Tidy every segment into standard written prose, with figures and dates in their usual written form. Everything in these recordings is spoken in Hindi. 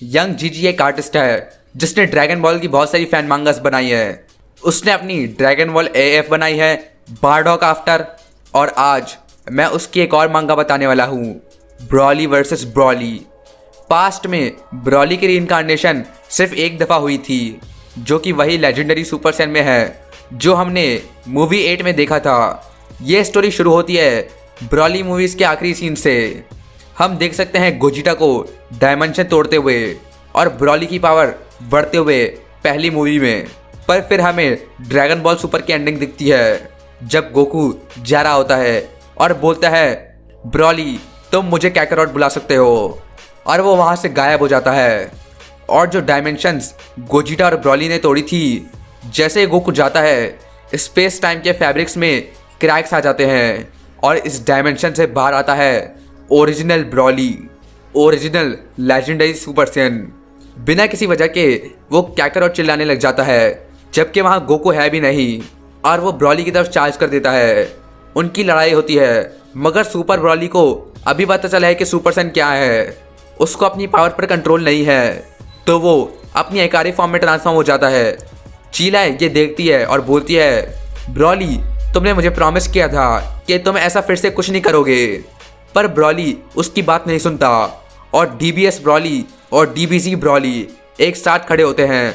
यंग जीजी एक आर्टिस्ट है जिसने ड्रैगन बॉल की बहुत सारी फैन मांगास बनाई है। उसने अपनी ड्रैगन बॉल एएफ बनाई है, बारडॉग आफ्टर, और आज मैं उसकी एक और मांगा बताने वाला हूँ, ब्रॉली वर्सेस ब्रॉली। पास्ट में ब्रॉली की रीइंकार्नेशन सिर्फ एक दफ़ा हुई थी, जो कि वही लेजेंडरी सुपर सैन में है जो हमने मूवी 8 में देखा था। ये स्टोरी शुरू होती है ब्रॉली मूवीज़ के आखिरी सीन से। हम देख सकते हैं गोजिटा को डायमेंशन तोड़ते हुए और ब्रॉली की पावर बढ़ते हुए पहली मूवी में। पर फिर हमें ड्रैगन बॉल सुपर की एंडिंग दिखती है जब गोकू जा रहा होता है और बोलता है, ब्रॉली तुम मुझे कैकरॉट बुला सकते हो, और वो वहाँ से गायब हो जाता है। और जो डायमेंशंस गोजिटा और ब्रॉली ने तोड़ी थी, जैसे गोकू जाता है स्पेस टाइम के फैब्रिक्स में क्रैक्स आ जाते हैं और इस डायमेंशन से बाहर आता है original Broly, original legendary super San. बिना किसी वजह के वो कैकरॉट चिल्लाने लग जाता है, जबकि वहाँ गोकू है भी नहीं, और वो ब्रॉली की तरफ चार्ज कर देता है। उनकी लड़ाई होती है, मगर सुपर ब्रॉली को अभी पता चला है कि सुपर सैन क्या है। उसको अपनी पावर पर कंट्रोल नहीं है, तो वो अपनी एकारी फॉर्म में ट्रांसफॉर्म हो जाता है। चीला ये देखती है और बोलती है, ब्रॉली तुमने मुझे प्रॉमिस किया था कि तुम ऐसा फिर से कुछ नहीं करोगे। पर ब्रॉली उसकी बात नहीं सुनता और डीबीएस ब्रॉली और डीबीजी ब्रॉली एक साथ खड़े होते हैं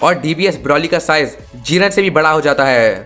और डीबीएस ब्रॉली का साइज जीरन से भी बड़ा हो जाता है।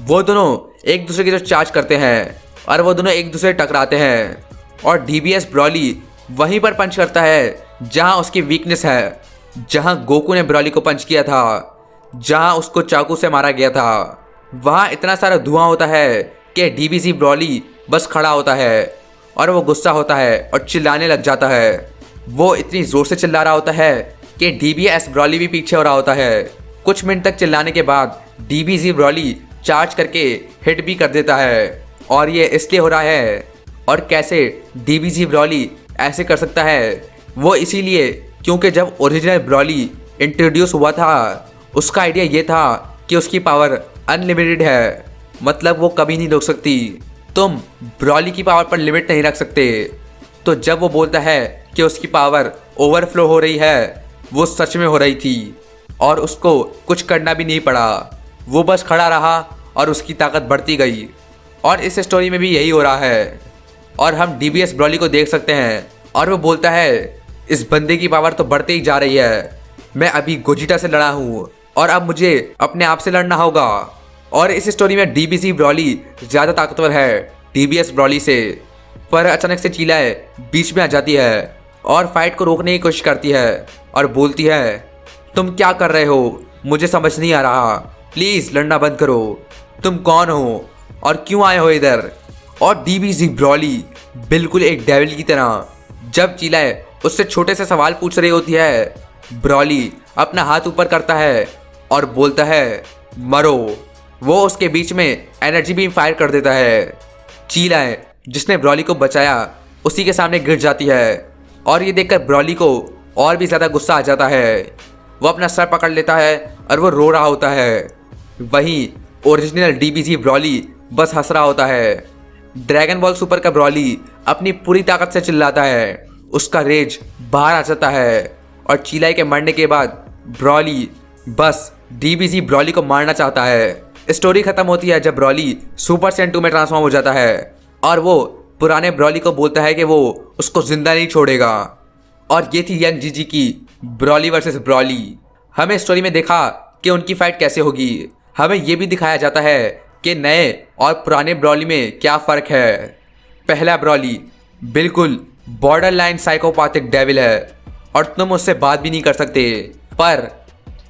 वो दोनों एक दूसरे की तरफ चार्ज करते हैं और वो दोनों एक दूसरे से टकराते हैं और डीबीएस ब्रॉली वहीं पर पंच करता है जहां उसकी वीकनेस है, जहां गोकू ने ब्रॉली को पंच किया था, जहां उसको चाकू से मारा गया था। वहां इतना सारा धुआं होता है कि डीबीजी ब्रॉली बस खड़ा होता है और वो गुस्सा होता है और चिल्लाने लग जाता है। वो इतनी ज़ोर से चिल्ला रहा होता है कि डीबीएस ब्रॉली भी पीछे हो रहा होता है। कुछ मिनट तक चिल्लाने के बाद डीबीजी ब्रॉली चार्ज करके हिट भी कर देता है, और ये इसलिए हो रहा है और कैसे डीबीजी ब्रॉली ऐसे कर सकता है, वो इसीलिए क्योंकि जब ओरिजिनल ब्रॉली इंट्रोड्यूस हुआ था उसका आइडिया ये था कि उसकी पावर अनलिमिटेड है, मतलब वो कभी नहीं रुक सकती। तुम ब्रॉली की पावर पर लिमिट नहीं रख सकते। तो जब वो बोलता है कि उसकी पावर ओवरफ्लो हो रही है, वो सच में हो रही थी और उसको कुछ करना भी नहीं पड़ा। वो बस खड़ा रहा और उसकी ताकत बढ़ती गई, और इस स्टोरी में भी यही हो रहा है। और हम डीबीएस ब्रॉली को देख सकते हैं और वो बोलता है, इस बंदे की पावर तो बढ़ते ही जा रही है। मैं अभी गोजिटा से लड़ा हूँ और अब मुझे अपने आप से लड़ना होगा। और इस स्टोरी में डीबीजी ब्रॉली ज़्यादा ताकतवर है डीबीएस ब्रॉली से। पर अचानक से चीला बीच में आ जाती है और फाइट को रोकने की कोशिश करती है और बोलती है, तुम क्या कर रहे हो, मुझे समझ नहीं आ रहा, प्लीज़ लड़ना बंद करो। तुम कौन हो और क्यों आए हो इधर? और डीबीजी ब्रॉली बिल्कुल एक डेविल की तरह, जब चीला उससे छोटे से सवाल पूछ रही होती है, ब्रॉली अपना हाथ ऊपर करता है और बोलता है, मरो। वो उसके बीच में एनर्जी बीम फायर कर देता है। चीला जिसने ब्रॉली को बचाया उसी के सामने गिर जाती है, और ये देखकर ब्रॉली को और भी ज़्यादा गुस्सा आ जाता है। वो अपना सर पकड़ लेता है और वो रो रहा होता है। वहीं ओरिजिनल डीबीजी ब्रॉली बस हंस रहा होता है। ड्रैगन बॉल सुपर का ब्रॉली अपनी पूरी ताकत से चिल्लाता है, उसका रेज बाहर आ जाता है, और चीलाई के मरने के बाद ब्रॉली बस डीबीजी ब्रॉली को मारना चाहता है। स्टोरी खत्म होती है जब ब्रॉली सुपर सैन 2 में ट्रांसफॉर्म हो जाता है और वो पुराने ब्रॉली को बोलता है कि वो उसको जिंदा नहीं छोड़ेगा। और ये थी यंग जीजी की ब्रॉली वर्सेस ब्रॉली। हमें स्टोरी में देखा कि उनकी फाइट कैसे होगी। हमें ये भी दिखाया जाता है कि नए और पुराने ब्रॉली में क्या फ़र्क है। पहला ब्रॉली बिल्कुल बॉर्डर लाइन साइकोपैथिक डेविल है और तुम उससे बात भी नहीं कर सकते। पर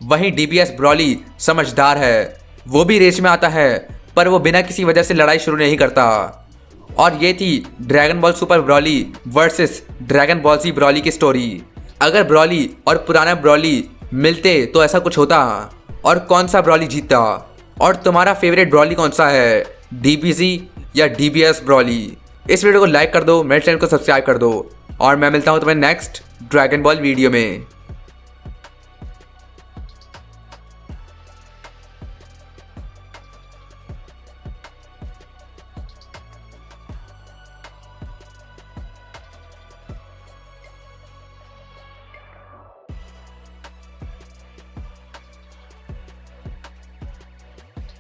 वहीं डीबीएस ब्रॉली समझदार है, वो भी रेस में आता है, पर वो बिना किसी वजह से लड़ाई शुरू नहीं करता। और ये थी Dragon Ball Super Broly versus Dragon Ball Z Broly की स्टोरी। अगर ब्रॉली और पुराना ब्रॉली मिलते तो ऐसा कुछ होता, और कौन सा ब्रॉली जीतता? और तुम्हारा फेवरेट ब्रॉली कौन सा है, डीबीजी या डीबीएस ब्रॉली? इस वीडियो को लाइक कर दो, मेरे चैनल को सब्सक्राइब कर दो, और मैं मिलता हूँ तुम्हें नेक्स्ट ड्रैगन बॉल वीडियो में।